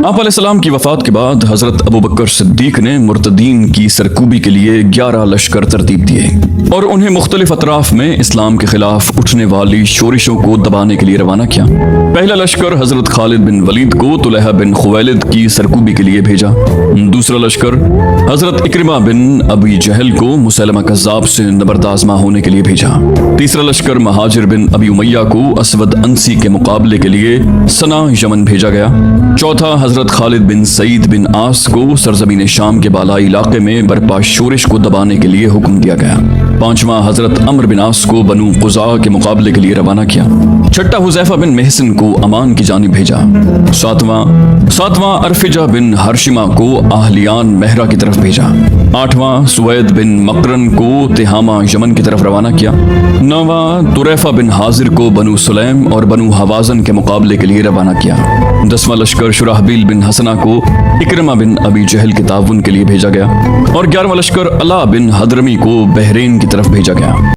आप अलैहिस्सलाम की वफात के बाद हजरत अबू बकर सिद्दीक ने मुर्तदीन की सरकूबी के लिए 11 लश्कर तरतीब दिए और उन्हें मुख्तलिफ अतराफ में इस्लाम के खिलाफ उठने वाली शोरिशों को दबाने के लिए रवाना किया। पहला लश्कर हजरत खालिद बिन वलीद को तुलैहा बिन खुवैलिद की सरकूबी के लिए भेजा। दूसरा लश्कर हजरत इक्रिमा बिन अबी जहल को मुसैलमा कज़्ज़ाब से नबरदाज़मा होने के लिए भेजा। तीसरा लश्कर महाजिर बिन अबी उमैया को असवद अंसी के मुकाबले के लिए सना यमन भेजा गया। चौथा हजरत खालिद बिन सईद बिन आस को सरजमीन शाम के बालाई इलाके में बरपा शोरिश को दबाने के लिए हुक्म दिया गया। पांचवा हजरत अम्र बिन आस को बनु क़ुज़ा के मुकाबले के लिए रवाना किया। छठा हुज़ैफा बिन महसिन को अमान की जानिब भेजा। सातवां अरफिजा बिन हर्शिमा को आहलियान महरा की तरफ भेजा। आठवां सुवैद बिन मकरन को तिहामा यमन की तरफ रवाना किया। नौवां तुरैफा बिन हाजिर को बनु सुलैम और बनु हवाजन के मुकाबले के लिए रवाना किया। 10वां लश्कर शुराहबील बिन हसना को इक्रमा बिन अबी जहल के ताउन के लिए भेजा गया और 11वां लश्कर अला बिन हदरमी को बहरीन की तरफ भेजा गया।